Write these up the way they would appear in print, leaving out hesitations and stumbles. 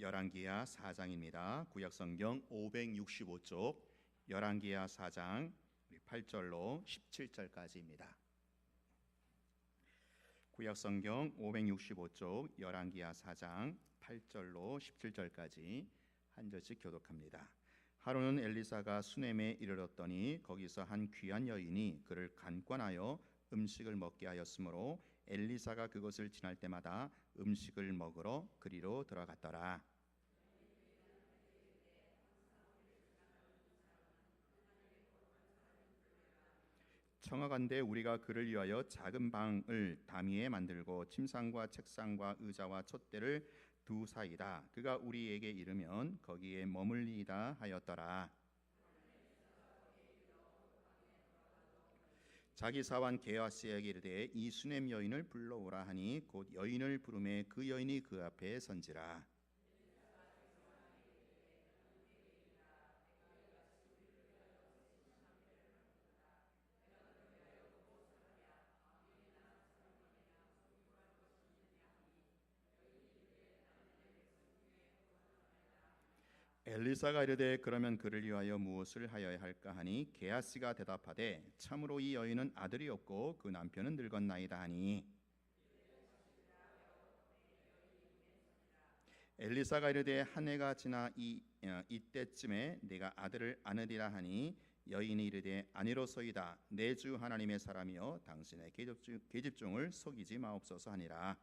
열왕기하 4장입니다. 구약성경 565쪽 열왕기하 4장 8절로 17절까지입니다. 구약성경 565쪽 열왕기하 4장 8절로 17절까지 한 절씩 교독합니다. 하루는 엘리사가 수넴에 이르렀더니 거기서 한 귀한 여인이 그를 간권하여 음식을 먹게 하였으므로 엘리사가 그것을 지날 때마다 음식을 먹으러 그리로 들어갔더라. 청하건대 우리가 그를 위하여 작은 방을 담위에 만들고 침상과 책상과 의자와 촛대를 두사이다. 그가 우리에게 이르면 거기에 머물리이다 하였더라. 자기 사환 게하스에게 이르되 이 수넴 여인을 불러오라 하니 곧 여인을 부르매 그 여인이 그 앞에 선지라. 엘리사가 이르되 그러면 그를 위하여 무엇을 하여야 할까 하니 게하시가 대답하되 참으로 이 여인은 아들이 없고 그 남편은 늙었나이다 하니 엘리사가 이르되 한 해가 지나 이때쯤에 내가 아들을 안으리라 하니 여인이 이르되 아니로소이다. 내 주 하나님의 사람이여 당신의 계집종을 속이지 마옵소서 하니라.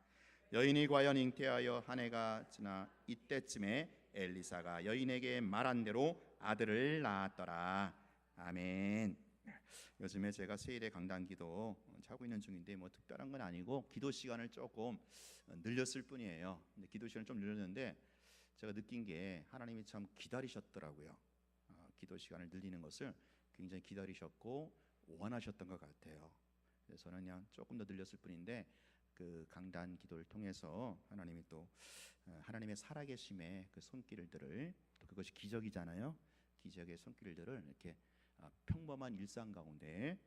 여인이 과연 잉태하여 한 해가 지나 이때쯤에 엘리사가 여인에게 말한 대로 아들을 낳았더라. 아멘. 요즘에 제가 세일의 강단기도 하고 있는 중인데 뭐 특별한 건 아니고 기도 시간을 조금 늘렸을 뿐이에요. 근데 기도 시간을 좀 늘렸는데 제가 느낀 게 하나님이 참 기다리셨더라고요. 기도 시간을 늘리는 것을 굉장히 기다리셨고 원하셨던 것 같아요. 그래서 저는 그냥 조금 더 늘렸을 뿐인데 그 강단 기도를 통해서 하나님이 또 하나님의 살아계심의 그 손길들을 또 그것이 기적이잖아요. 기적의 손길들을 이렇게 평범한 일상 가운데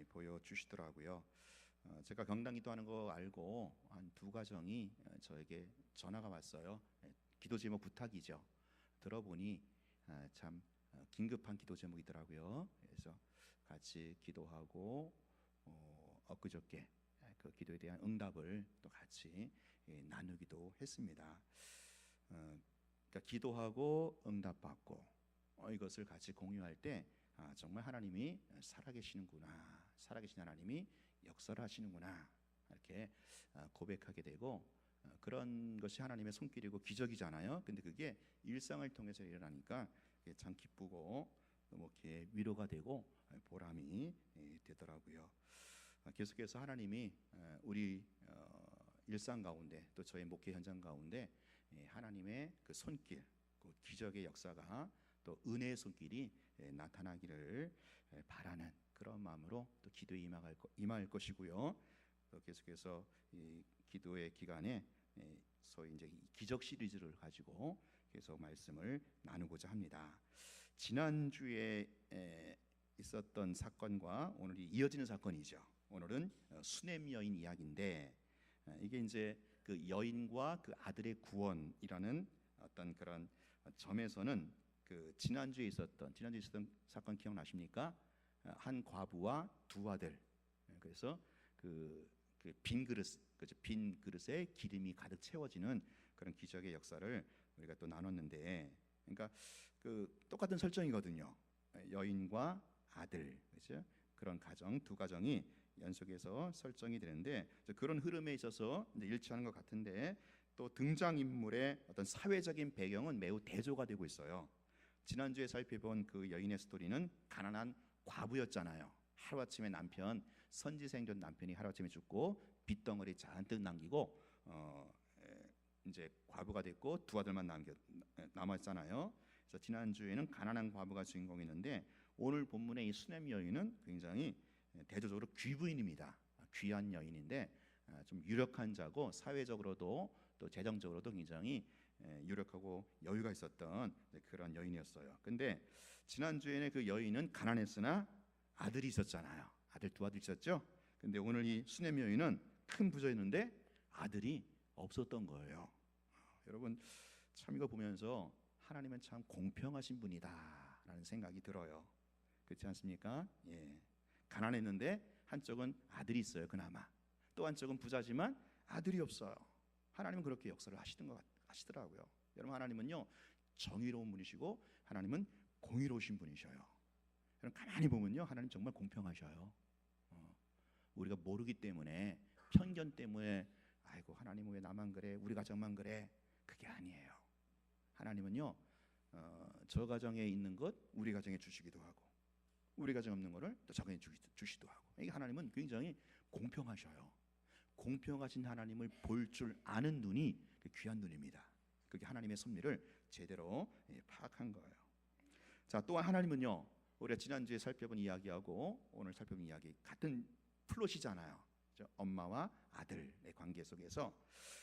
보여주시더라고요. 제가 경단 기도하는 거 알고 한 두 가정이 저에게 전화가 왔어요. 기도 제목 부탁이죠. 들어보니 참 긴급한 기도 제목이더라고요. 그래서 같이 기도하고 엊그저께 그 기도에 대한 응답을 또 같이 나누기도 했습니다. 그러니까 기도하고 응답받고 이것을 같이 공유할 때 정말 하나님이 살아계시는구나, 살아계신 하나님이 역사를 하시는구나 이렇게 고백하게 되고 그런 것이 하나님의 손길이고 기적이잖아요. 근데 그게 일상을 통해서 일어나니까 참 기쁘고 뭐 이렇게 위로가 되고 보람이 되더라고요. 계속해서 하나님이 우리 일상 가운데 또 저의 목회 현장 가운데 하나님의 그 손길, 그 기적의 역사가 또 은혜의 손길이 나타나기를 바라는 그런 마음으로 또 기도에 임할 것이고요. 또 계속해서 이 기도의 기간에 소위 이제 기적 시리즈를 가지고 계속 말씀을 나누고자 합니다. 지난주에 있었던 사건과 오늘이 이어지는 사건이죠. 오늘은 수넴 여인 이야기인데 이게 이제 그 여인과 그 아들의 구원이라는 어떤 그런 점에서는 그 지난주에 있었던 사건 기억나십니까? 한 과부와 두 아들. 그래서 빈 그릇에 기름이 가득 채워지는 그런 기적의 역사를 우리가 또 나눴는데, 그러니까 그 똑같은 설정이거든요. 여인과 아들, 그렇죠? 그런 가정, 두 가정이 연속해서 설정이 되는데 그런 흐름에 있어서 이제 일치하는 것 같은데 또 등장인물의 어떤 사회적인 배경은 매우 대조가 되고 있어요. 지난주에 살펴본 그 여인의 스토리는 가난한 과부였잖아요. 하루아침에 선지생전 남편이 하루아침에 죽고 빚덩어리 잔뜩 남기고 이제 과부가 됐고 두 아들만 남았잖아요. 그래서 지난주에는 가난한 과부가 주인공이었는데 오늘 본문의 이 수넴 여인은 굉장히 대조적으로 귀부인입니다. 귀한 여인인데 좀 유력한 자고 사회적으로도 또 재정적으로도 굉장히 유력하고 여유가 있었던 그런 여인이었어요. 근데 지난주에는 그 여인은 가난했으나 아들이 있었잖아요. 두 아들 있었죠. 근데 오늘 이 수넴 여인은 큰 부자였는데 아들이 없었던 거예요. 여러분 참 이거 보면서 하나님은 참 공평하신 분이다라는 생각이 들어요. 그렇지 않습니까? 예. 가난했는데 한쪽은 아들이 있어요. 그나마. 또 한쪽은 부자지만 아들이 없어요. 하나님은 그렇게 역사를 하시더라고요. 여러분, 하나님은요 정의로운 분이시고 하나님은 공의로우신 분이셔요. 여러분, 가만히 보면요 하나님 정말 공평하셔요. 우리가 모르기 때문에, 편견 때문에 아이고 하나님은 왜 나만 그래, 우리 가정만 그래, 그게 아니에요. 하나님은요 저 가정에 있는 것 우리 가정에 주시기도 하고, 우리 가정에 없는 것을 또 저 가정에 주시기도 하고. 이게 하나님은 굉장히 공평하셔요. 공평하신 하나님을 볼 줄 아는 눈이 귀한 눈입니다. 그게 하나님의 섭리를 제대로 파악한 거예요. 자, 또한 하나님은요 우리가 지난주에 살펴본 이야기하고 오늘 살펴본 이야기 같은 플롯이잖아요. 엄마와 아들의 관계 속에서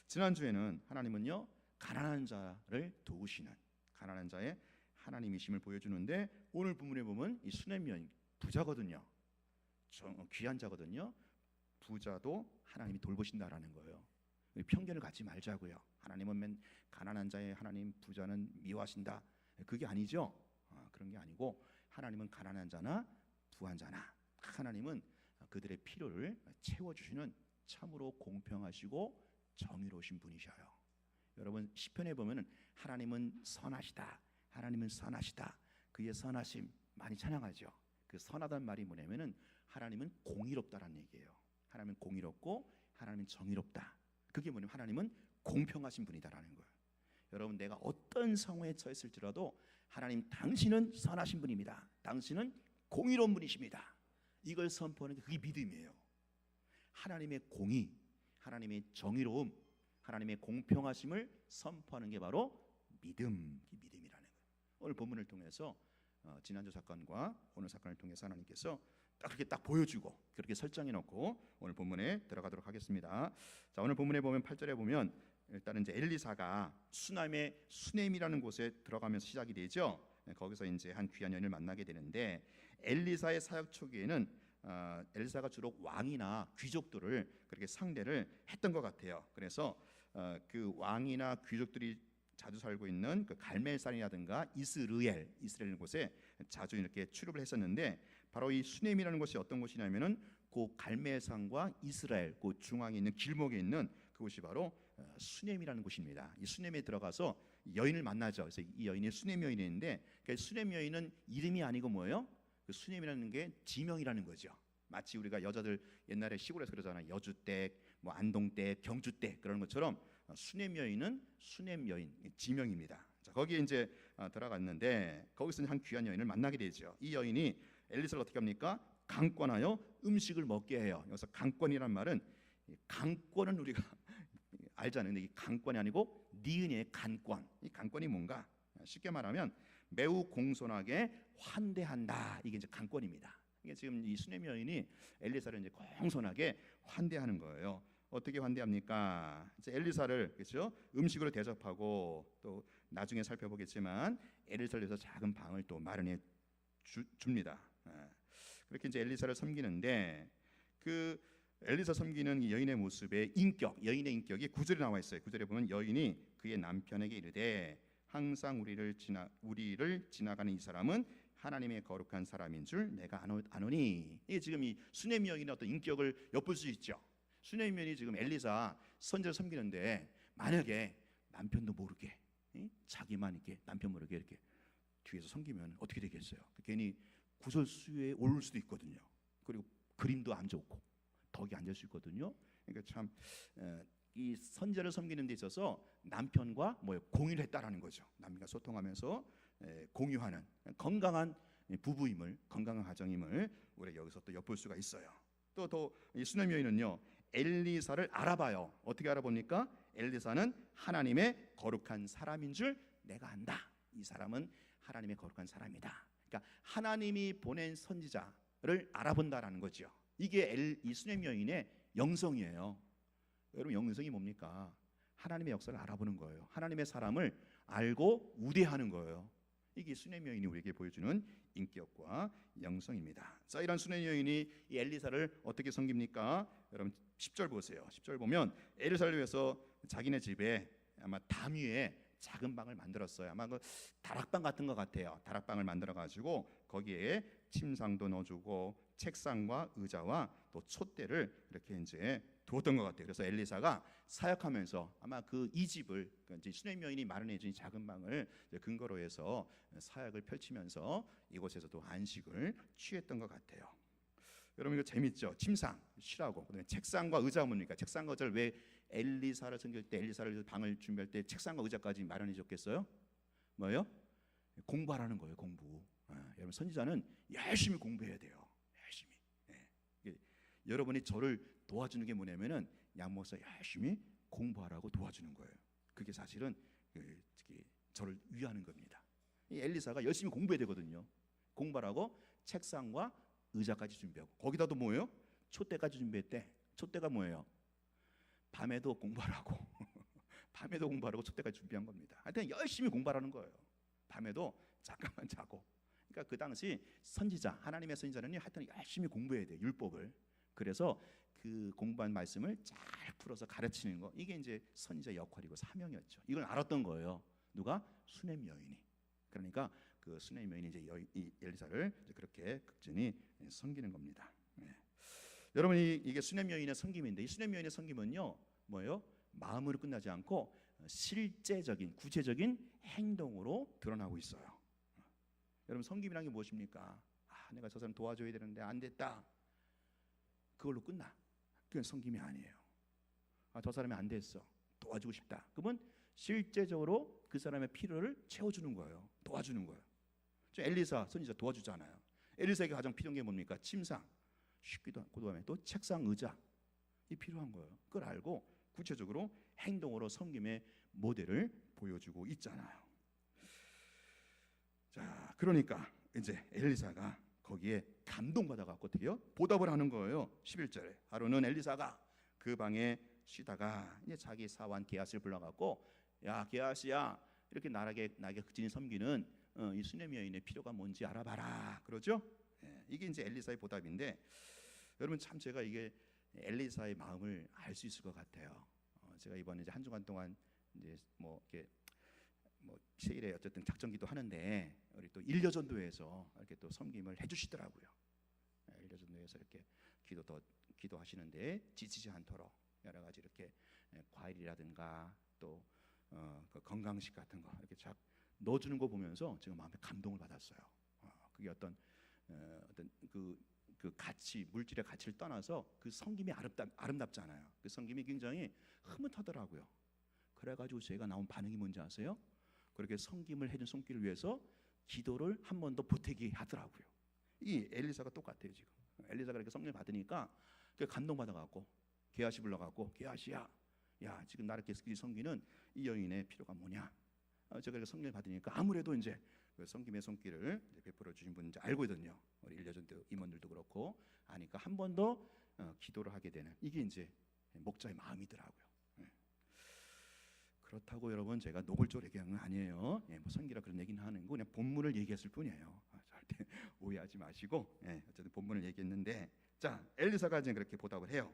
지난주에는 하나님은요 가난한 자를 도우시는 가난한 자의 하나님이심을 보여주는데, 오늘 본문에 보면 이 수넴 여인 부자거든요. 귀한 자거든요. 부자도 하나님이 돌보신다라는 거예요. 편견을 갖지 말자고요. 하나님은 가난한 자의 하나님, 부자는 미워하신다, 그게 아니죠. 그런 게 아니고 하나님은 가난한 자나 부한 자나 하나님은 그들의 필요를 채워주시는 참으로 공평하시고 정의로우신 분이셔요. 여러분, 시편에 보면 하나님은 선하시다, 하나님은 선하시다, 그의 선하심 많이 찬양하죠. 그 선하다는 말이 뭐냐면은 하나님은 공의롭다라는 얘기예요. 하나님은 공의롭고 하나님은 정의롭다. 그게 뭐냐면 하나님은 공평하신 분이다라는 거예요. 여러분, 내가 어떤 상황에 처했을지라도 하나님 당신은 선하신 분입니다. 당신은 공의로운 분이십니다. 이걸 선포하는 게 그게 믿음이에요. 하나님의 공의, 하나님의 정의로움, 하나님의 공평하심을 선포하는 게 바로 믿음이라는 거예요. 오늘 본문을 통해서 지난주 사건과 오늘 사건을 통해서 하나님께서 그렇게 딱 보여주고 그렇게 설정해 놓고 오늘 본문에 들어가도록 하겠습니다. 자, 오늘 본문에 보면 8절에 보면 일단은 이제 엘리사가 수넴이라는 곳에 들어가면서 시작이 되죠. 거기서 이제 한 귀한 여인을 만나게 되는데, 엘리사의 사역 초기에는 엘리사가 주로 왕이나 귀족들을 그렇게 상대를 했던 것 같아요. 그래서 그 왕이나 귀족들이 자주 살고 있는 그 갈멜산이라든가 이스라엘 곳에 자주 이렇게 출입을 했었는데, 바로 이 수넴이라는 곳이 어떤 곳이냐면은 그 갈멜산과 이스라엘 그 중앙에 있는 길목에 있는 그곳이 바로 수넴이라는 곳입니다. 이 수넴에 들어가서 여인을 만나죠. 그래서 이 여인이 수넴 여인인데, 그 수넴 여인은 이름이 아니고 뭐예요? 그 수넴이라는 게 지명이라는 거죠. 마치 우리가 여자들 옛날에 시골에서 그러잖아요. 여주댁, 뭐 안동댁, 경주댁 그러는 것처럼 수넴 여인은 수넴 여인 지명입니다. 자, 거기에 이제 들어갔는데 거기서 한 귀한 여인을 만나게 되죠. 이 여인이 엘리사를 어떻게 합니까? 강권하여 음식을 먹게 해요. 여기서 강권이란 말은, 강권은 우리가 알잖아요. 근데 이 강권이 아니고 니은의 간권. 이 간권이 뭔가? 쉽게 말하면 매우 공손하게 환대한다. 이게 이제 간권입니다. 이게 지금 이 수넴 여인이 엘리사를 이제 공손하게 환대하는 거예요. 어떻게 환대합니까? 이제 엘리사를, 그렇죠? 음식으로 대접하고, 또 나중에 살펴보겠지만 엘리사를 위해서 작은 방을 또 마련해 줍니다. 그렇게 이제 엘리사를 섬기는데, 그 엘리사 섬기는 이 여인의 모습의 인격, 여인의 인격이 9절에 나와 있어요. 9절에 보면 여인이 그의 남편에게 이르되 항상 우리를 지나가는 이 사람은 하나님의 거룩한 사람인 줄 내가 아노니. 이게 지금 이 수넴 여인의 어떤 인격을 엿볼 수 있죠. 수넴 여인이 지금 엘리사 선지자를 섬기는데, 만약에 남편도 모르게 자기만 이렇게 남편 모르게 이렇게 뒤에서 섬기면 어떻게 되겠어요? 괜히 구설수에 오를 수도 있거든요. 그리고 그림도 안 좋고 덕이 안 될 수 있거든요. 그러니까 참 이 선지자를 섬기는 데 있어서 남편과 공유를 했다라는 거죠. 남편과 소통하면서 공유하는 건강한 부부임을, 건강한 가정임을 우리가 여기서 또 엿볼 수가 있어요. 또 이 수넴 여인은요 엘리사를 알아봐요. 어떻게 알아봅니까? 엘리사는 하나님의 거룩한 사람인 줄 내가 안다. 이 사람은 하나님의 거룩한 사람이다. 그러니까 하나님이 보낸 선지자를 알아본다라는 거죠. 이게 이 수넴 여인의 영성이에요. 여러분, 영성이 뭡니까? 하나님의 역사를 알아보는 거예요. 하나님의 사람을 알고 우대하는 거예요. 이게 수넴 여인이 우리에게 보여주는 인격과 영성입니다. 자, 이런 수넴 여인이 이 엘리사를 어떻게 섬깁니까? 여러분 10절 보세요. 10절 보면 엘리사를 위해서 자기네 집에 아마 담 위에 작은 방을 만들었어요. 아마 그 다락방 같은 것 같아요. 다락방을 만들어 가지고 거기에 침상도 넣어주고 책상과 의자와 또 촛대를 이렇게 이제 두었던 것 같아요. 그래서 엘리사가 사역하면서 아마 그 이 집을 이제 수넴 여인이 마련해준 작은 방을 근거로 해서 사역을 펼치면서 이곳에서도 안식을 취했던 것 같아요. 여러분 이거 재밌죠? 침상 쉬라고. 그다음에 책상과 의자 뭡니까? 책상과 의자를 왜 엘리사를 섬길 때 엘리사를 방을 준비할 때 책상과 의자까지 마련해 줬겠어요? 뭐예요? 공부하라는 거예요. 공부. 여러분 선지자는 열심히 공부해야 돼요. 열심히. 여러분이 저를 도와주는 게 뭐냐면은 양목사 열심히 공부하라고 도와주는 거예요. 그게 사실은 저를 위하는 겁니다. 이 엘리사가 열심히 공부해야 되거든요. 공부하라고 책상과 의자까지 준비하고 거기다도 뭐예요? 촛대까지 준비했대. 촛대가 뭐예요? 밤에도 공부하라고 밤에도 공부하라고 촛대까지 준비한 겁니다. 하여튼 열심히 공부하라는 거예요. 밤에도 잠깐만 자고. 그러니까 그 당시 선지자, 하나님의 선지자는요, 하여튼 열심히 공부해야 돼요. 율법을. 그래서 그 공부한 말씀을 잘 풀어서 가르치는 거, 이게 이제 선지자 역할이고 사명이었죠. 이걸 알았던 거예요. 누가? 수넴 여인이. 그러니까 그 수넴 여인이 이제 이 엘리사를 이제 그렇게 극진히 섬기는 겁니다. 여러분이 이게 수넴 여인의 섬김인데, 이 수넴 여인의 섬김은요 뭐예요? 마음으로 끝나지 않고 실제적인 구체적인 행동으로 드러나고 있어요. 여러분 섬김이란 게 무엇입니까? 내가 저 사람 도와줘야 되는데 안 됐다. 그걸로 끝나. 그건 섬김이 아니에요. 저 사람이 안 됐어. 도와주고 싶다. 그러면 실제적으로 그 사람의 필요를 채워주는 거예요. 도와주는 거예요. 저 엘리사 선지자 도와주잖아요. 엘리사에게 가장 필요한 게 뭡니까? 침상, 쉽기도 하고 그다음에 또 책상, 의자, 이 필요한 거예요. 그걸 알고 구체적으로 행동으로 섬김의 모델을 보여주고 있잖아요. 자, 그러니까 이제 엘리사가 거기에 감동받아 갖고 어떻게요? 보답을 하는 거예요. 11절에 하루는 엘리사가 그 방에 쉬다가 이제 자기 사원 게하시를 불러갖고, 야 게하시야, 이렇게 나에게 극진히 섬기는 이 수넴 여인의 필요가 뭔지 알아봐라. 그러죠? 이게 이제 엘리사의 보답인데, 여러분 참 제가 이게 엘리사의 마음을 알 수 있을 것 같아요. 제가 이번에 이제 한 주간 동안 이제 뭐 이렇게 세일에 어쨌든 작전기도 하는데, 우리 또 일려전도회에서 이렇게 또 섬김을 해주시더라고요. 일려전도회에서 이렇게 기도하시는데 지치지 않도록 여러 가지 이렇게 과일이라든가 또 그 건강식 같은 거 이렇게 쫙 넣어주는 거 보면서 제가 마음에 감동을 받았어요. 그게 어떤 그 가치, 물질의 가치를 떠나서 그 섬김이 아름답잖아요. 그 섬김이 굉장히 흐뭇하더라고요. 그래가지고 제가 나온 반응이 뭔지 아세요? 그렇게 섬김을 해준 손길을 위해서 기도를 한 번 더 보태게 하더라고요. 이 엘리사가 똑같아요. 지금 엘리사가 이렇게 성령 받으니까 감동받아갖고 게하시 불러갖고, 게하시야, 야 지금 나를 이렇게 섬기는 이 여인의 필요가 뭐냐? 제가 이렇게 성령 받으니까 아무래도 이제 그 섬김의 손길을 베풀어 주신 분인지 알거든요. 우리 일려전도 임원들도 그렇고 하니까 한 번 더 기도를 하게 되는, 이게 이제 목자의 마음이더라고요. 그렇다고 여러분 제가 노골적으로 얘기한 건 아니에요. 뭐 선기라 그런 얘기는 하는 거, 그냥 본문을 얘기했을 뿐이에요. 절대 오해하지 마시고, 어쨌든 본문을 얘기했는데, 자 엘리사가 이제 그렇게 보답을 해요.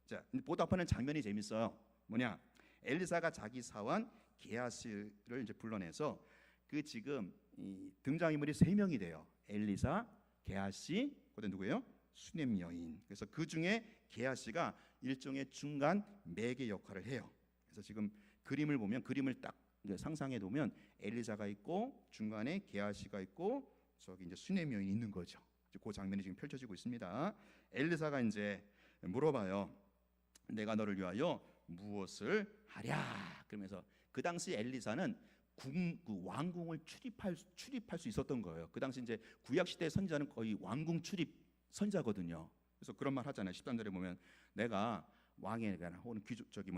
자 보답하는 장면이 재밌어요. 뭐냐? 엘리사가 자기 사원 게하시를 이제 불러내서 그 지금 이 등장인물이 3명이 돼요. 엘리사, 게하시, 그다음 누구예요? 수넴 여인. 그래서 그 중에 게하시가 일종의 중간 매개 역할을 해요. 그래서 지금 그림을 보면, 그림을 딱 상상해 보면 엘리사가 있고 중간에 게하시가 있고 저기 이제 수넴 여인이 있는 거죠. 그 장면이 지금 펼쳐지고 있습니다. 엘리사가 이제 물어봐요. 내가 너를 위하여 무엇을 하랴? 그러면서 그 당시 엘리사는 그 왕궁을 출입할 수 있었던 거예요. 그 당시 이제 구약 시대 선지자는 거의 왕궁 출입 선지자거든요. 그래서 그런 말 하잖아요. 13절에 보면 내가 왕에게나 혹은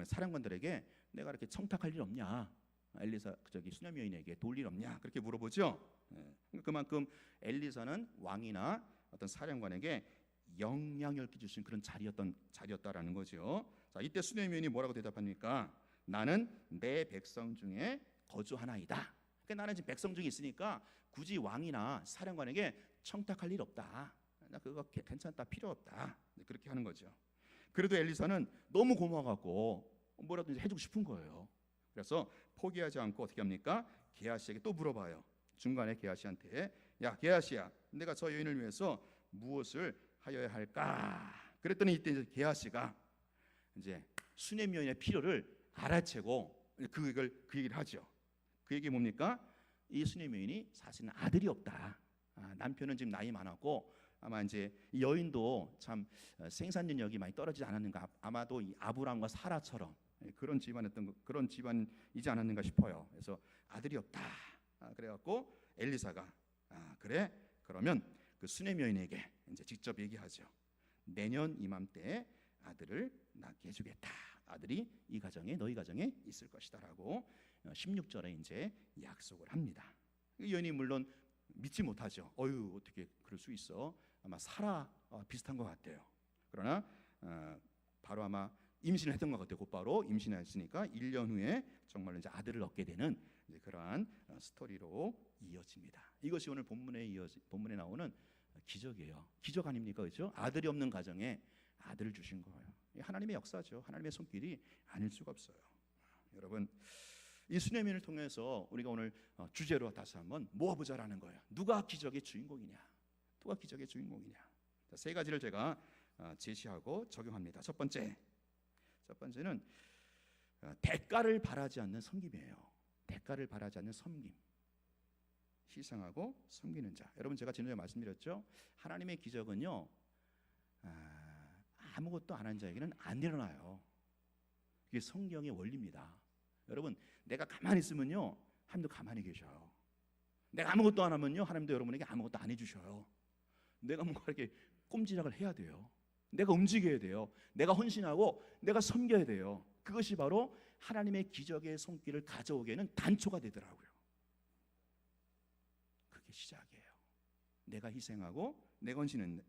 사령관들에게 내가 이렇게 청탁할 일 없냐? 엘리사 저기 수넴 여인에게 도울 일 없냐? 그렇게 물어보죠. 그만큼 엘리사는 왕이나 어떤 사령관에게 영향을 끼칠 수 있는 그런 자리였다라는 거죠. 자, 이때 수넴 여인이 뭐라고 대답합니까? 나는 내 백성 중에 거주하나이다. 그러니까 나는 지금 백성 중에 있으니까 굳이 왕이나 사령관에게 청탁할 일 없다. 나 그거 괜찮다, 필요 없다. 그렇게 하는 거죠. 그래도 엘리사는 너무 고마워갖고 뭐라도 해주고 싶은 거예요. 그래서 포기하지 않고 어떻게 합니까? 게하시에게 또 물어봐요. 중간에 게하시한테, 야 게하시야, 내가 저 여인을 위해서 무엇을 하여야 할까? 그랬더니 이때 이제 게하시가 이제 수넴 여인의 필요를 알아채고 그 얘기를 하죠. 그 얘기 뭡니까? 이 수넴 여인이 사실은 아들이 없다. 남편은 지금 나이 많았고 아마 이제 이 여인도 참 생산력이 많이 떨어지지 않았는가. 아마도 이 아브람과 사라처럼 그런 집안이지 않았는가 싶어요. 그래서 아들이 없다. 그래갖고 엘리사가 그래 그러면 그 수넴 여인에게 이제 직접 얘기하죠. 내년 이맘때에 아들을 낳게 해주겠다. 아들이 이 가정에 너희 가정에 있을 것이다라고 16절에 이제 약속을 합니다. 이 여인이 물론 믿지 못하죠. 어유 어떻게 그럴 수 있어? 아마 사라 비슷한 것 같아요. 그러나 바로 아마 임신을 했던 것 같아요. 곧바로 임신했으니까 1년 후에 정말로 이제 아들을 얻게 되는 이제 그러한 스토리로 이어집니다. 이것이 오늘 본문에 나오는 기적이에요. 기적 아닙니까, 그렇죠? 아들이 없는 가정에 아들을 주신 거예요. 하나님의 역사죠. 하나님의 손길이 아닐 수가 없어요. 여러분, 이 수넴인을 통해서 우리가 오늘 주제로 다시 한번 모아보자라는 거예요. 누가 기적의 주인공이냐? 누가 기적의 주인공이냐? 자, 세 가지를 제가 제시하고 적용합니다. 첫 번째는 대가를 바라지 않는 섬김이에요. 대가를 바라지 않는 섬김. 희생하고 섬기는 자. 여러분, 제가 지난주에 말씀드렸죠. 하나님의 기적은요, 아무것도 안 한 자에게는 안 일어나요. 그게 성경의 원리입니다. 여러분, 내가 가만히 있으면요, 하나님도 가만히 계셔요. 내가 아무것도 안 하면요, 하나님도 여러분에게 아무것도 안 해주셔요. 내가 뭔가 이렇게 꼼지락을 해야 돼요. 내가 움직여야 돼요. 내가 헌신하고 내가 섬겨야 돼요. 그것이 바로 하나님의 기적의 손길을 가져오기에는 단초가 되더라고요. 그게 시작이에요. 내가 희생하고 내가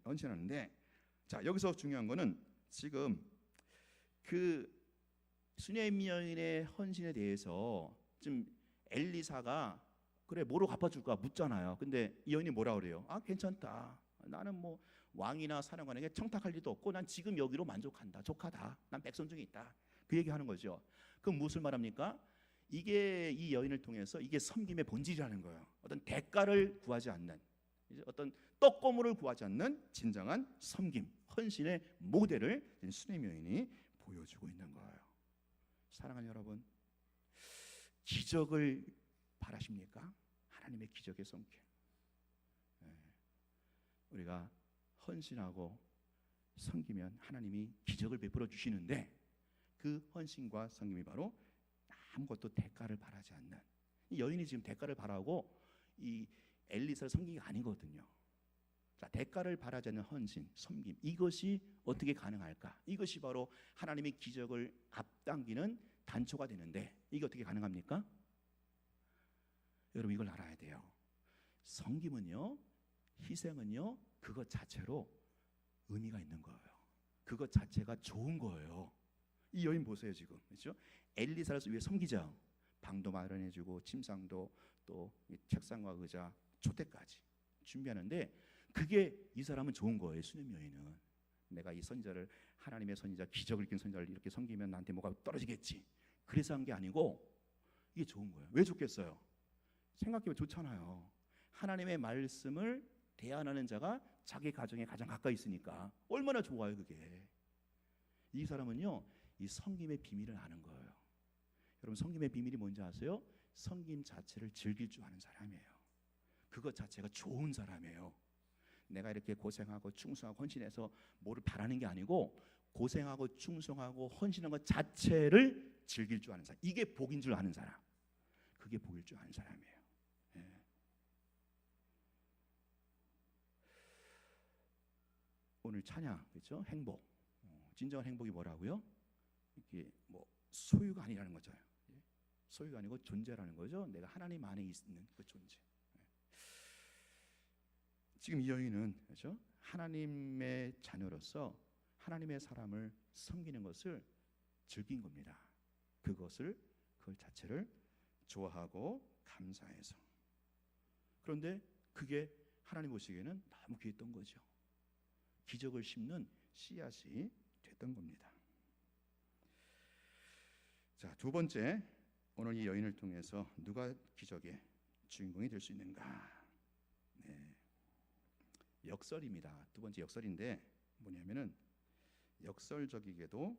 헌신하는데, 자, 여기서 중요한 거는 지금 그 수넴 여인의 헌신에 대해서 지금 엘리사가 그래 뭐로 갚아줄까 묻잖아요. 근데 이 여인이 뭐라 그래요? 괜찮다. 나는 뭐 왕이나 사령관에게 청탁할 일도 없고 난 지금 여기로 만족한다. 족하다. 난 백성 중에 있다. 그 얘기하는 거죠. 그럼 무엇을 말합니까? 이게 이 여인을 통해서 이게 섬김의 본질이라는 거예요. 어떤 대가를 구하지 않는, 어떤 떡고물을 구하지 않는 진정한 섬김, 헌신의 모델을 수넴 여인이 보여주고 있는 거예요. 사랑하는 여러분, 기적을 바라십니까? 하나님의 기적의 손길. 우리가 헌신하고 섬기면 하나님이 기적을 베풀어 주시는데, 그 헌신과 섬김이 바로 아무것도 대가를 바라지 않는, 이 여인이 지금 대가를 바라고 이 엘리사를 섬긴 게 아니거든요. 자, 대가를 바라지 않는 헌신, 섬김, 이것이 어떻게 가능할까? 이것이 바로 하나님의 기적을 앞당기는 단초가 되는데, 이게 어떻게 가능합니까? 여러분, 이걸 알아야 돼요. 섬김은요, 희생은요, 그것 자체로 의미가 있는 거예요. 그것 자체가 좋은 거예요. 이 여인 보세요, 지금, 그렇죠? 엘리사를 위해 섬기자. 방도 마련해주고 침상도 또 책상과 의자, 촛대까지 준비하는데, 그게 이 사람은 좋은 거예요. 수넴 여인은 내가 이 선지자를, 하나님의 선지자, 기적을 일으킨 선지자를 이렇게 섬기면 나한테 뭐가 떨어지겠지. 그래서 한 게 아니고 이게 좋은 거예요. 왜 좋겠어요? 생각해보면 좋잖아요. 하나님의 말씀을 대안하는 자가 자기 가정에 가장 가까이 있으니까 얼마나 좋아요. 그게. 이 사람은요, 이 섬김의 비밀을 아는 거예요. 여러분, 섬김의 비밀이 뭔지 아세요? 섬김 자체를 즐길 줄 아는 사람이에요. 그것 자체가 좋은 사람이에요. 내가 이렇게 고생하고 충성하고 헌신해서 뭐를 바라는 게 아니고, 고생하고 충성하고 헌신한 것 자체를 즐길 줄 아는 사람, 이게 복인 줄 아는 사람, 그게 복일 줄 아는 사람이에요. 예. 오늘 찬양, 그렇죠? 행복, 진정한 행복이 뭐라고요? 이게 뭐 소유가 아니라는 거죠. 소유가 아니고 존재라는 거죠. 내가 하나님 안에 있는 그 존재. 지금 이 여인은, 그렇죠? 하나님의 자녀로서 하나님의 사람을 섬기는 것을 즐긴 겁니다. 그걸 자체를 좋아하고 감사해서. 그런데 그게 하나님 보시기에는 너무 귀했던 거죠. 기적을 심는 씨앗이 됐던 겁니다. 자, 두 번째, 오늘 이 여인을 통해서 누가 기적의 주인공이 될 수 있는가? 네. 역설입니다. 두 번째 역설인데 뭐냐면은 역설적이게도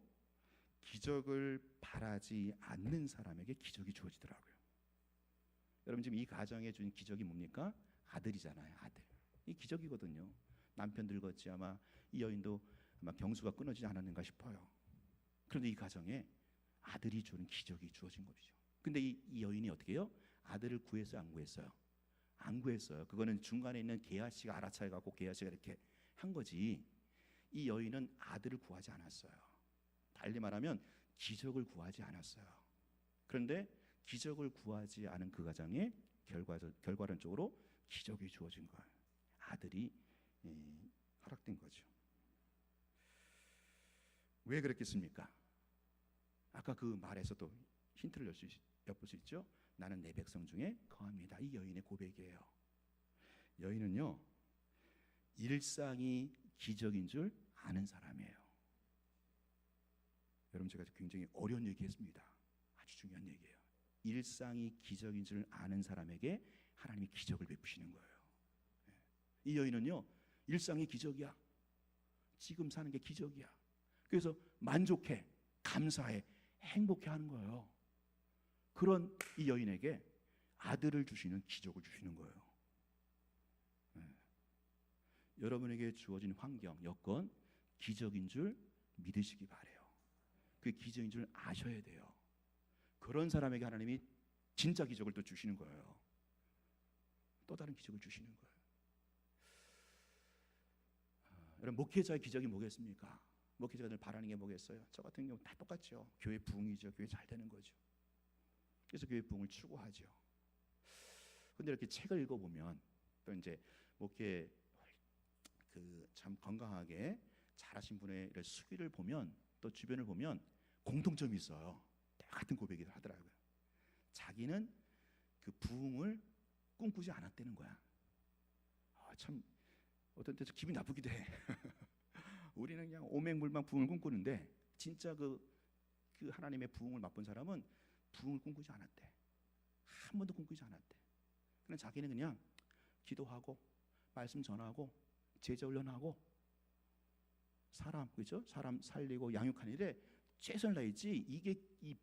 기적을 바라지 않는 사람에게 기적이 주어지더라고요. 여러분 지금 이 가정에 준 기적이 뭡니까? 아들이잖아요. 아들. 이 기적이거든요. 남편 늙었지 아마 이 여인도 아마 경수가 끊어지지 않았는가 싶어요. 그런데 이 가정에 아들이 주는 기적이 주어진 것이죠. 근데 이 여인이 어떻게 해요? 아들을 구했어요? 안 구했어요? 안 구했어요. 그거는 중간에 있는 게하시가 알아차려 갖고 게하시가 이렇게 한 거지. 이 여인은 아들을 구하지 않았어요. 달리 말하면 기적을 구하지 않았어요. 그런데 기적을 구하지 않은 그 가정에 결과론적으로 기적이 주어진 거예요. 아들이 허락된 거죠. 왜 그랬겠습니까? 아까 그 말에서도 힌트를 엿볼 수 있죠. 나는 내 백성 중에 거합니다. 이 여인의 고백이에요. 여인은요 일상이 기적인 줄 아는 사람이에요. 여러분 제가 굉장히 어려운 얘기했습니다. 아주 중요한 얘기예요. 일상이 기적인 줄 아는 사람에게 하나님이 기적을 베푸시는 거예요. 이 여인은요 일상이 기적이야. 지금 사는 게 기적이야. 그래서 만족해, 감사해, 행복해 하는 거예요. 그런 이 여인에게 아들을 주시는 기적을 주시는 거예요. 여러분에게 주어진 환경, 여건 기적인 줄 믿으시기 바래요. 그게 기적인 줄 아셔야 돼요. 그런 사람에게 하나님이 진짜 기적을 또 주시는 거예요. 또 다른 기적을 주시는 거예요. 여러분 목회자의 기적이 뭐겠습니까? 목회자가 늘 바라는 게 뭐겠어요? 저 같은 경우 다 똑같죠. 교회 부흥이죠. 교회 잘 되는 거죠. 그래서 교회 부흥을 추구하죠. 근데 이렇게 책을 읽어보면 또 이제 목회 참 건강하게 잘하신 분의 수기를 보면 또 주변을 보면 공통점이 있어요. 똑같은 고백을 하더라고요. 자기는 그 부흥을 꿈꾸지 않았다는 거야. 참 어떤 때는 기분이 나쁘기도 해. 우리는 그냥 오맹물망 부흥을 꿈꾸는데 진짜 그 하나님의 부흥을 맛본 사람은 부흥을 꿈꾸지 않았대. 한 번도 꿈꾸지 않았대. 그냥 자기는 그냥 기도하고 말씀 전하고 제자 훈련하고 그죠? 사람 살리고 양육하는 일에 최선을 다했지 이게 이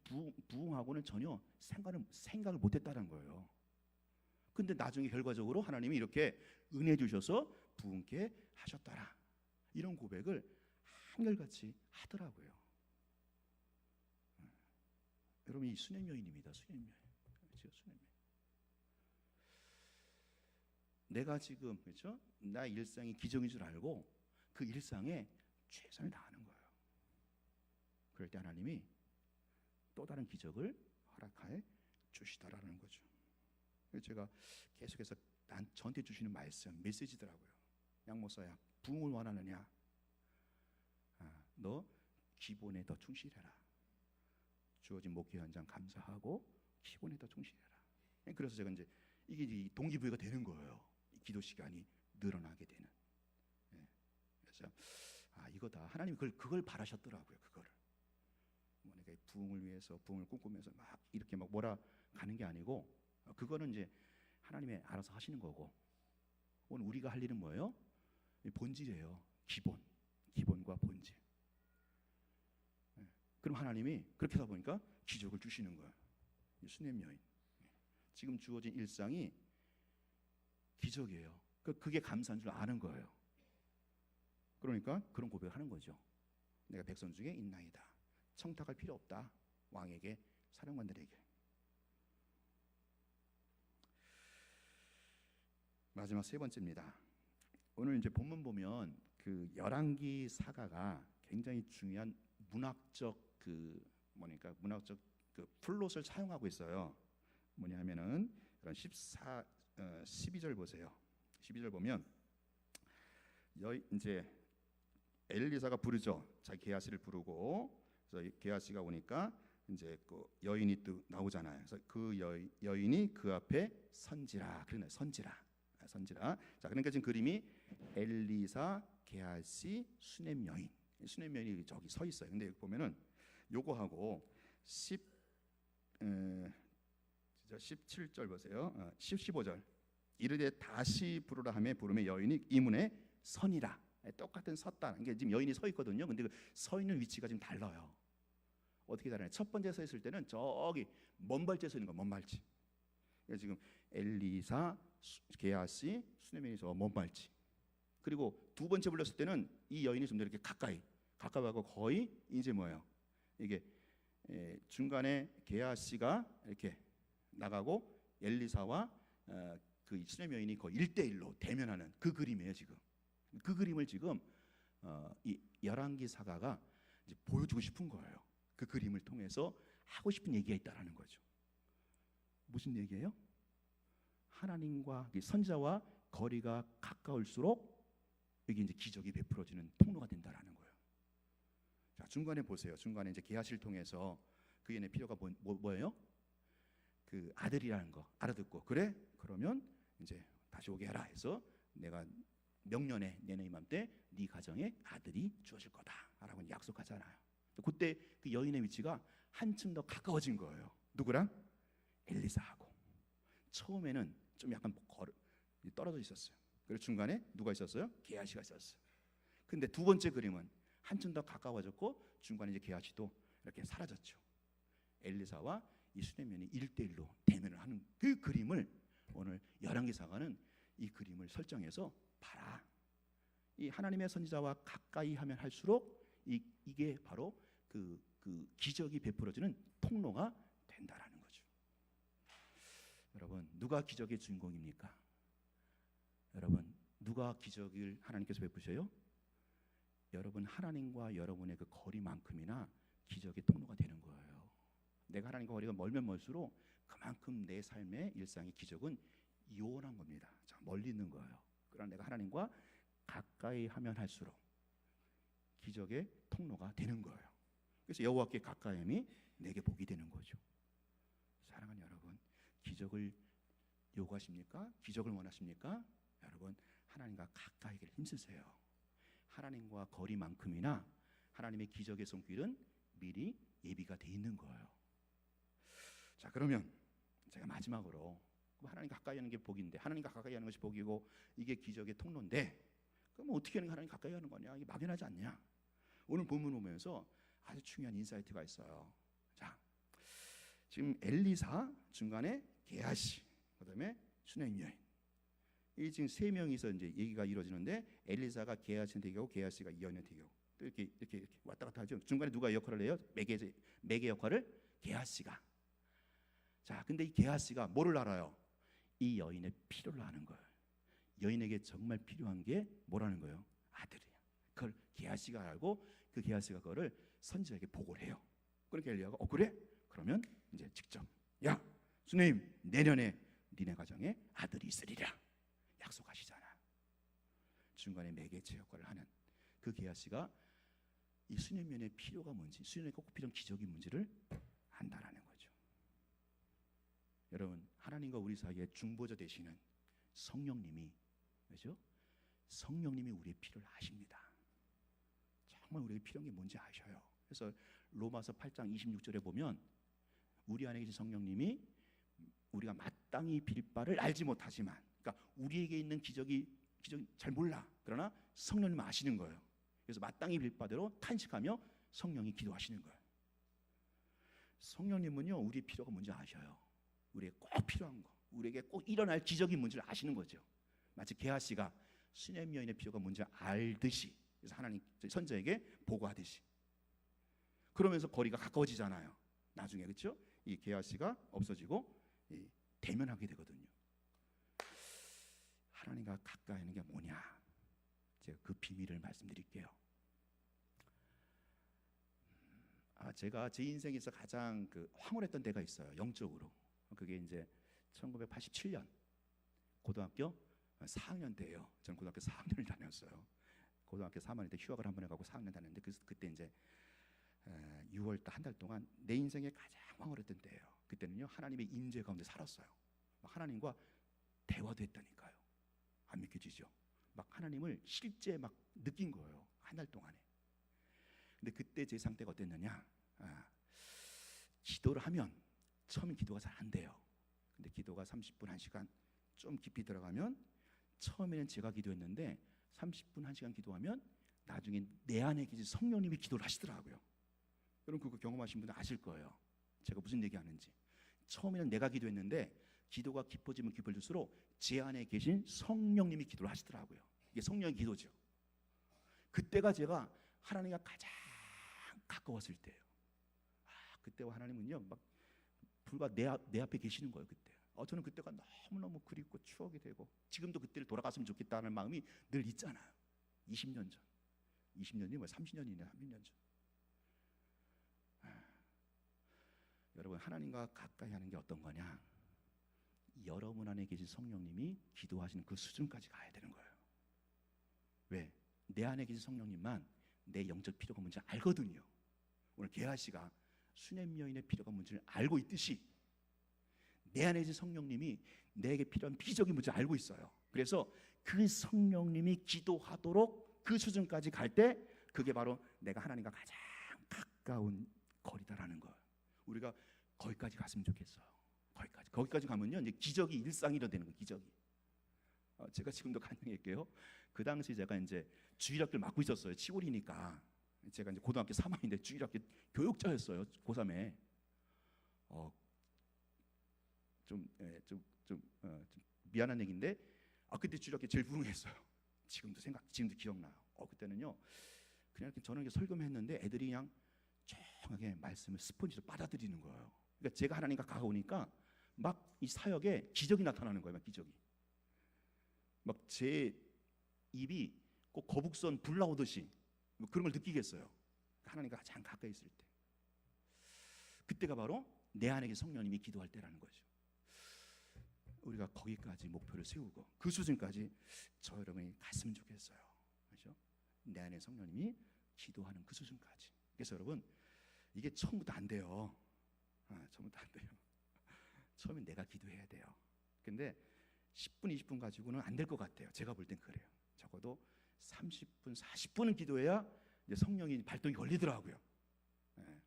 부흥하고는 전혀 생각을 못했다는 거예요. 근데 나중에 결과적으로 하나님이 이렇게 은혜 주셔서 부흥케 하셨더라. 이런 고백을 한결같이 하더라고요. 여러분 이 수냄 여인입니다. 수냄 여인. 내가 지금 그렇죠? 나 일상이 기적인 줄 알고 그 일상에 최선을 다하는 거예요. 그럴 때 하나님이 또 다른 기적을 허락해 주시더라는 거죠. 제가 계속해서 저한테 주시는 말씀, 메시지더라고요. 양 목사야, 부흥을 원하느냐? 너 기본에 더 충실해라. 주어진 목회 현장 감사하고 기본에 더 충실해라. 그래서 제가 이제 이게 동기부여가 되는 거예요. 기도 시간이 늘어나게 되는. 그래서 이거다. 하나님 그걸 바라셨더라고요. 그거를. 내가 부흥을 위해서 부흥을 꿈꾸면서 막 이렇게 막 몰아 가는 게 아니고 그거는 이제 하나님이 알아서 하시는 거고 오늘 우리가 할 일은 뭐예요? 본질이에요. 기본과 본질. 그럼 하나님이 그렇게 하다 보니까 기적을 주시는 거예요. 수냄 여인. 지금 주어진 일상이 기적이에요. 그게 감사한 줄 아는 거예요. 그러니까 그런 고백을 하는 거죠. 내가 백성 중에 있나이다. 청탁할 필요 없다. 왕에게, 사령관들에게. 마지막 세 번째입니다. 오늘 이제 본문 보면 그 열왕기 사가가 굉장히 중요한 문학적 문학적 플롯을 사용하고 있어요. 뭐냐면은 12절 보세요. 12절 보면 이제 엘리사가 부르죠. 자기 게하시를 부르고 그래서 게하시가 오니까 이제 그 여인이 또 나오잖아요. 그래서 그 여인이 그 앞에 선지라. 그러네. 선지라. 자, 그러니까 지금 그림이 엘리사, 게하시, 수냄 여인. 수냄 여인이 저기 서 있어요. 근데 여기 보면은 요거하고 17절 보세요. 15절. 이르되 다시 부르라 하매 부르매 여인이 이문에 서니라. 똑같은 섰다. 이게 지금 여인이 서 있거든요. 근데 그 서 있는 위치가 지금 달라요. 어떻게 다르냐? 첫 번째 서 있을 때는 저기 먼 발치에 서 있는 거, 먼 발치. 지금 엘리사, 게하시, 수네명이 저 먼 발치. 그리고 두 번째 불렀을 때는 이 여인이 좀 더 이렇게 가까이 가고 거의 이제 뭐예요? 이게 중간에 게하시가 이렇게 나가고 엘리사와 그 수네명 여인이 거의 1대1로 대면하는 그 그림이에요. 지금 그 그림을 지금 이 열왕기 사가가 이제 보여주고 싶은 거예요. 그 그림을 통해서 하고 싶은 얘기가 있다라는 거죠. 무슨 얘기예요? 하나님과 선지자와 거리가 가까울수록 여기 이제 기적이 베풀어지는 통로가 된다라는 거예요. 자, 중간에 보세요. 중간에 이제 게하시를 통해서 그의 필요가 뭐예요? 그 아들이라는 거 알아듣고 그래? 그러면 이제 다시 오게 하라 해서 내가 명년에 내년 이맘때 네 가정에 아들이 주어질 거다라고 약속하잖아요. 그때 그 여인의 위치가 한층 더 가까워진 거예요. 누구랑? 엘리사하고. 처음에는 좀 약간 떨어져 있었어요. 그리고 중간에 누가 있었어요? 게하시가 있었어요. 근데 두 번째 그림은 한층 더 가까워졌고 중간에 이제 게하시도 이렇게 사라졌죠. 엘리사와 이 수네명이 1대1로 대면을 하는 그 그림을 오늘 열왕기사가는 이 그림을 설정해서 봐라. 이 하나님의 선지자와 가까이 하면 할수록 이게 바로 그 기적이 베풀어지는 통로가 된다라는 거죠. 여러분, 누가 기적의 주인공입니까? 여러분, 누가 기적을 하나님께서 베푸셔요? 여러분, 하나님과 여러분의 그 거리만큼이나 기적의 통로가 되는 거예요. 내가 하나님과 거리가 멀면 멀수록 그만큼 내 삶의 일상의 기적은 요원한 겁니다. 자, 멀리 있는 거예요. 그러나 내가 하나님과 가까이 하면 할수록 기적의 통로가 되는 거예요. 그래서 여호와께 가까이함이 내게 복이 되는 거죠. 사랑하는 여러분, 기적을 요구하십니까? 기적을 원하십니까? 여러분, 하나님과 가까이 길 힘쓰세요. 하나님과 거리만큼이나 하나님의 기적의 손길은 미리 예비가 돼 있는 거예요. 자, 그러면 제가 마지막으로 하나님 가까이 하는 게 복인데, 하나님 가까이 하는 것이 복이고 이게 기적의 통로인데, 그럼 어떻게 하는 하나님 가까이 하는 거냐? 이게 막연하지 않냐? 오늘 본문 보면서 아주 중요한 인사이트가 있어요. 자, 지금 엘리사, 중간에 게하시, 그다음에 수네임 여인. 이 지금 세 명이서 이제 얘기가 이루어지는데 엘리사가 게하시한테 얘기하고 게하시가 이 여인한테 얘기하고 또 이렇게 왔다 갔다 하죠. 중간에 누가 역할을 해요? 매개 역할을 게하시가. 자, 근데 이 게하시가 뭐를 알아요? 이 여인의 필요를 아는 거예요. 여인에게 정말 필요한 게 뭐라는 거예요? 아들이야. 그걸 게하시가 알고 그 게하시가 그거를 선지자에게 보고를 해요. 그러니까 엘리야가 그래? 그러면 이제 직접 야, 수님 내년에 니네 가정에 아들이 있으리라 약속하시잖아. 중간에 매개체 역할을 하는 그 게하시가 이 수녀면의 필요가 뭔지, 수녀에게 꼭 필요한 기적이 뭔지를 안다라는 거죠. 여러분, 하나님과 우리 사이에 중보자 되시는 성령님이, 그렇죠? 성령님이 우리의 필요를 아십니다. 정말 우리에게 필요한 게 뭔지 아셔요. 그래서 로마서 8장 26절에 보면 우리 안에 계신 성령님이 우리가 마땅히 빌 바를 알지 못하지만, 그러니까 우리에게 있는 기적이 잘 몰라. 그러나 성령님은 아시는 거예요. 그래서 마땅히 빌 바대로 탄식하며 성령이 기도하시는 거예요. 성령님은요, 우리의 필요가 뭔지 아셔요. 우리에게 꼭 필요한 거, 우리에게 꼭 일어날 기적이 뭔지를 아시는 거죠. 마치 게하시가 수냄 여인의 필요가 뭔지 알듯이, 그래서 하나님 선지자에게 보고하듯이. 그러면서 거리가 가까워지잖아요. 나중에, 그렇죠? 이 게하시가 없어지고 대면하게 되거든요. 하나님과 가까이 하는 게 뭐냐? 제가 그 비밀을 말씀드릴게요. 제가 제 인생에서 가장 황홀했던 때가 있어요. 영적으로. 그게 이제 1987년 고등학교 4학년 때예요. 저는 고등학교 4학년을 다녔어요. 고등학교 3학년 때 휴학을 한번 해가고 4학년 다녔는데 그때 이제 6월 한 달 동안 내 인생에 가장 황홀했던 때예요. 그때는요, 하나님의 임재 가운데 살았어요. 하나님과 대화도 했다니까요. 안 믿겨지죠? 막 하나님을 실제 막 느낀 거예요. 한 달 동안에. 근데 그때 제 상태가 어땠느냐? 기도를 하면 처음엔 기도가 잘 안 돼요. 근데 기도가 30분, 1시간 좀 깊이 들어가면 처음에는 제가 기도했는데 30분, 1시간 기도하면 나중에 내 안에 계신 성령님이 기도를 하시더라고요. 여러분 그거 경험하신 분들 아실 거예요. 제가 무슨 얘기하는지. 처음에는 내가 기도했는데 기도가 깊어지면 깊어질수록 제 안에 계신 성령님이 기도를 하시더라고요. 이게 성령의 기도죠. 그때가 제가 하나님과 가장 가까웠을 때예요. 그때와 하나님은요, 막 불과 내 앞에 계시는 거예요. 그때. 저는 그때가 너무너무 그립고 추억이 되고 지금도 그때를 돌아갔으면 좋겠다는 마음이 늘 있잖아요. 20년 전. 20년이 뭐 30년이네, 30년 전. 여러분 하나님과 가까이 하는 게 어떤 거냐? 여러분 안에 계신 성령님이 기도하시는 그 수준까지 가야 되는 거예요. 왜? 내 안에 계신 성령님만 내 영적 필요가 뭔지 알거든요. 오늘 계하 씨가 수냄 여인의 필요가 뭔지를 알고 있듯이 내 안에 계신 성령님이 내게 필요한 비적이 뭔지 알고 있어요. 그래서 그 성령님이 기도하도록 그 수준까지 갈 때 그게 바로 내가 하나님과 가장 가까운 거리다라는 거예요. 우리가 거기까지 갔으면 좋겠어요. 거기까지 가면요 이제 기적이 일상이 되는 거예요. 기적이. 제가 지금도 간증할게요. 그 당시 제가 이제 주일학교를 맡고 있었어요. 시골이니까 제가 이제 고등학교 3학년인데 주일학교 교육자였어요. 고3에 좀 미안한 얘기인데 그때 주일학교 제일 부흥했어요. 지금도 기억나요. 그때는요 그냥 저는 이렇게 설교만 했는데 애들이 그냥 조용하게 말씀을 스폰지로 받아들이는 거예요. 그러니까 제가 하나님과 가까우니까 막 이 사역에 기적이 나타나는 거예요. 막 기적이. 막 제 입이 꼭 거북선 불 나오듯이 뭐 그런 걸 느끼겠어요. 하나님과 가장 가까이 있을 때. 그때가 바로 내 안에 계신 성령님이 기도할 때라는 거죠. 우리가 거기까지 목표를 세우고 그 수준까지 저 여러분이 갔으면 좋겠어요. 그렇죠? 내 안에 성령님이 기도하는 그 수준까지. 그래서 여러분 이게 처음부터 안 돼요. 처음부터 안 돼요. 처음엔 내가 기도해야 돼요. 근데 10분, 20분 가지고는 안 될 것 같아요. 제가 볼 땐 그래요. 적어도 30분, 40분은 기도해야 이제 성령이 발동이 걸리더라고요.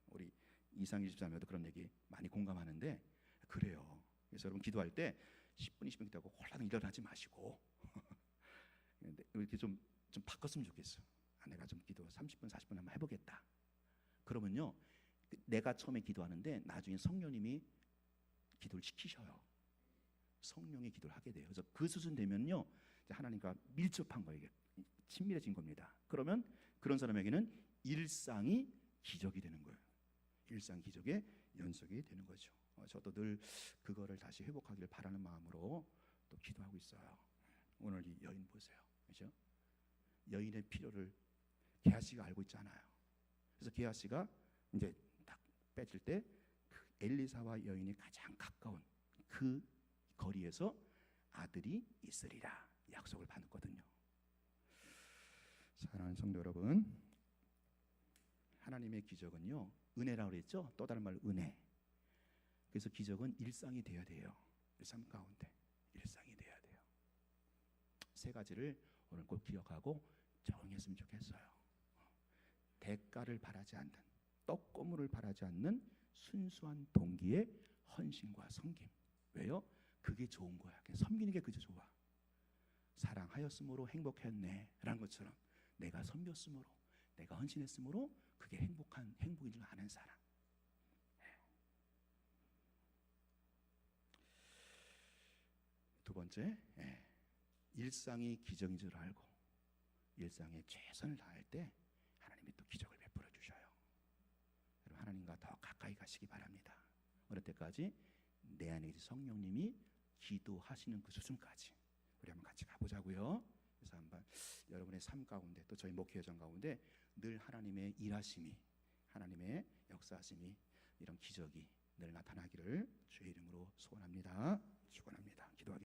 우리 이상희 집사님도 그런 얘기 많이 공감하는데 그래요. 그래서 여러분 기도할 때 10분, 20분 기도하고 홀라당 일어나지 마시고 이렇게 좀 바꿨으면 좋겠어요. 내가 좀 기도 30분, 40분 한번 해보겠다. 그러면요, 내가 처음에 기도하는데 나중에 성령님이 기도를 시키셔요. 성령의 기도를 하게 돼요. 그래서 그 수준 되면요, 하나님과 밀접한 거예요. 이게 친밀해진 겁니다. 그러면 그런 사람에게는 일상이 기적이 되는 거예요. 일상 기적의 연속이 되는 거죠. 저도 늘 그거를 다시 회복하기를 바라는 마음으로 또 기도하고 있어요. 오늘 이 여인 보세요. 그렇죠? 여인의 필요를 게하 씨가 알고 있잖아요. 그래서 게하 씨가 이제 딱 빼질 때 그 엘리사와 여인이 가장 가까운 그 거리에서 아들이 있으리라 약속을 받았거든요. 사랑하는 성도 여러분, 하나님의 기적은요 은혜라고 그랬죠. 또 다른 말로 은혜. 그래서 기적은 일상이 되어야 돼요. 삶 가운데 일상이 되어야 돼요. 세 가지를 오늘 꼭 기억하고 적용했으면 좋겠어요. 대가를 바라지 않는, 떡고물을 바라지 않는 순수한 동기의 헌신과 섬김. 왜요? 그게 좋은 거야. 그냥 섬기는 게 그저 좋아. 사랑하였으므로 행복했네 라는 것처럼 내가 섬겼으므로, 내가 헌신했으므로 그게 행복인 줄 아는 사람. 두 번째, 일상이 기적인 줄 알고 일상에 최선을 다할 때 하나님이 또 기적을 베풀어 주셔요. 여러분 하나님과 더 가까이 가시기 바랍니다. 어느 때까지 내 안에 계신 성령님이 기도하시는 그 수준까지 우리 한번 같이 가보자고요. 그래서 한번 여러분의 삶 가운데 또 저희 목회여정 가운데 늘 하나님의 일하심이, 하나님의 역사하심이, 이런 기적이 늘 나타나기를 주의 이름으로 소원합니다. 축원합니다. 기도하겠습니다.